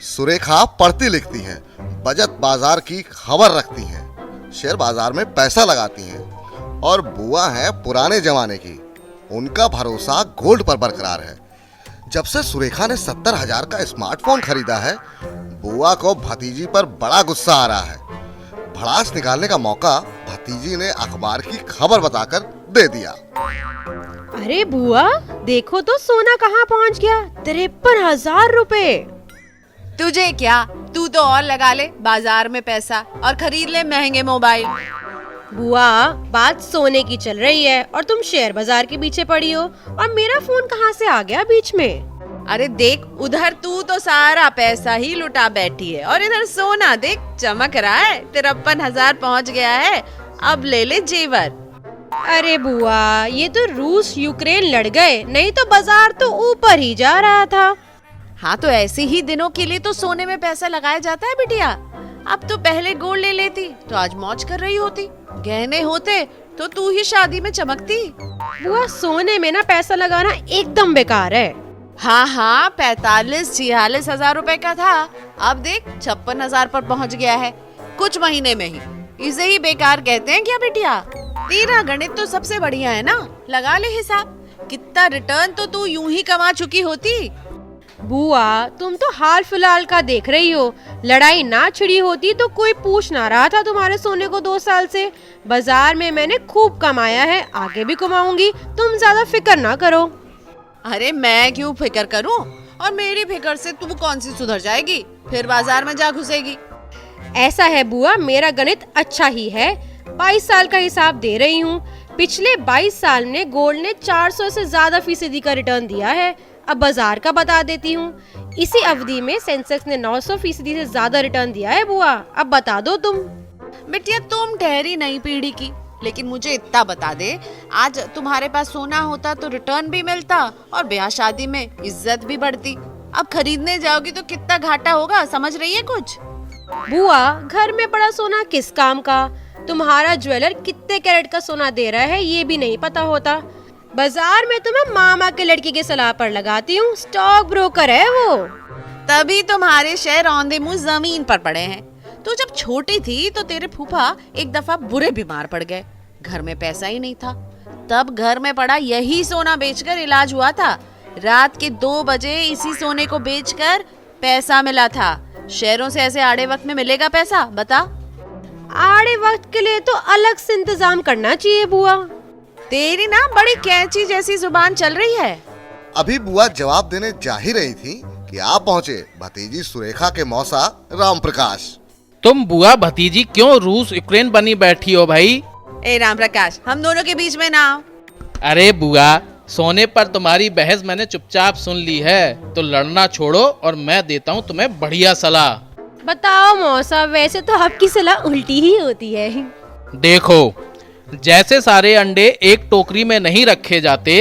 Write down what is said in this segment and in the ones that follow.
सुरेखा पढ़ती लिखती हैं, बचत बाजार की खबर रखती हैं, शेयर बाजार में पैसा लगाती हैं और बुआ है पुराने जमाने की, उनका भरोसा गोल्ड पर बरकरार है। जब से सुरेखा ने 70,000 का स्मार्टफोन खरीदा है, बुआ को भतीजी पर बड़ा गुस्सा आ रहा है। भड़ास निकालने का मौका भतीजी ने अखबार की खबर बताकर दे दिया। अरे बुआ, देखो तो सोना कहाँ पहुँच गया, 53,000 रुपए। तुझे क्या, तू तो और लगा ले बाजार में पैसा और खरीद ले महंगे मोबाइल। बुआ, बात सोने की चल रही है और तुम शेयर बाजार के पीछे पड़ी हो, और मेरा फोन कहाँ से आ गया बीच में? अरे देख, उधर तू तो सारा पैसा ही लुटा बैठी है और इधर सोना देख चमक रहा है, 53,000 पहुँच गया है। अब ले ले जेवर। अरे बुआ, ये तो रूस यूक्रेन लड़ गए, नहीं तो बाजार तो ऊपर ही जा रहा था। हाँ, तो ऐसे ही दिनों के लिए तो सोने में पैसा लगाया जाता है बिटिया। अब तो पहले गोल्ड ले लेती तो आज मौज कर रही होती, गहने होते तो तू ही शादी में चमकती। बुआ, सोने में ना पैसा लगाना एकदम बेकार है। हाँ, 45-46 हजार रुपए का था, अब देख 56,000 पर पहुँच गया है कुछ महीने में ही। इसे ही बेकार कहते हैं क्या बिटिया? तेरा गणित तो सबसे बढ़िया है ना, लगा ले हिसाब, कितना रिटर्न तो तू यूं ही कमा चुकी होती। बुआ, तुम तो हाल फिलहाल का देख रही हो, लड़ाई ना छिड़ी होती तो कोई पूछ ना रहा था तुम्हारे सोने को 2 साल से। बाजार में मैंने खूब कमाया है, आगे भी कमाऊंगी, तुम ज्यादा फिक्र ना करो। अरे मैं क्यों फिक्र करूं, और मेरी फिक्र से तू कौन सी सुधर जाएगी, फिर बाजार में जा घुसेगी। ऐसा है बुआ, मेरा गणित अच्छा ही है, 22 साल का हिसाब दे रही हूँ। पिछले 22 साल में गोल्ड ने 400 से ज्यादा फीसदी का रिटर्न दिया है। अब बाजार का बता देती हूँ, इसी अवधि में सेंसेक्स ने 900% से ज्यादा रिटर्न दिया है। बुआ, अब बता दो तुम। बिटिया, तुम ठहरी नई पीढ़ी की, लेकिन मुझे इतना बता दे, आज तुम्हारे पास सोना होता तो रिटर्न भी मिलता और ब्याह शादी में इज्जत भी बढ़ती। अब खरीदने जाओगी तो कितना घाटा होगा, समझ रही है कुछ? बुआ, घर में पड़ा सोना किस काम का? तुम्हारा ज्वेलर कितने कैरेट का सोना दे रहा है ये भी नहीं पता होता। बाजार में तो मैं मामा के लड़की के सलाह पर लगाती हूँ, स्टॉक ब्रोकर है वो। तभी तुम्हारे शेयर औंधे मुंह जमीन पर पड़े हैं। तो जब छोटी थी तो तेरे फूफा एक दफा बुरे बीमार पड़ गए, घर में पैसा ही नहीं था, तब घर में पड़ा यही सोना बेचकर इलाज हुआ था। रात के 2 बजे इसी सोने को बेचकर पैसा मिला था। शेयरों से ऐसे आड़े वक्त में मिलेगा पैसा, बता? आड़े वक्त के लिए तो अलग से इंतजाम करना चाहिए बुआ। तेरी ना बड़ी कैंची जैसी जुबान चल रही है। अभी बुआ जवाब देने जा ही रही थी कि आप पहुंचे भतीजी सुरेखा के मौसा राम प्रकाश। तुम बुआ भतीजी क्यों रूस यूक्रेन बनी बैठी हो भाई? ए राम प्रकाश, हम दोनों के बीच में ना आओ। अरे बुआ, सोने पर तुम्हारी बहस मैंने चुपचाप सुन ली है, तो लड़ना छोड़ो और मैं देता हूँ तुम्हें बढ़िया सलाह। बताओ मौसा, वैसे तो आपकी सलाह उल्टी ही होती है। देखो, जैसे सारे अंडे एक टोकरी में नहीं रखे जाते,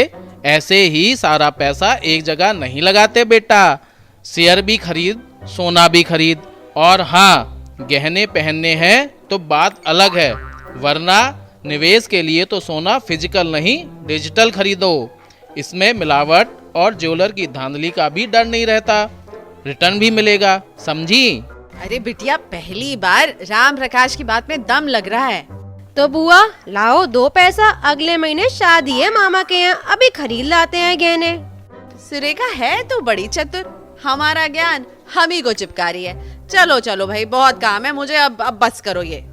ऐसे ही सारा पैसा एक जगह नहीं लगाते बेटा। शेयर भी खरीद, सोना भी खरीद, और हाँ, गहने पहनने हैं तो बात अलग है, वरना निवेश के लिए तो सोना फिजिकल नहीं डिजिटल खरीदो। इसमें मिलावट और ज्वेलर की धांधली का भी डर नहीं रहता, रिटर्न भी मिलेगा, समझी? अरे बिटिया, पहली बार राम प्रकाश की बात में दम लग रहा है। तो बुआ लाओ 2 पैसा, अगले महीने शादी है मामा के यहाँ, अभी खरीद लाते हैं गहने। सुरेखा है तो बड़ी चतुर, हमारा ज्ञान हम ही को चिपका रही है। चलो चलो भाई, बहुत काम है मुझे, अब बस करो ये।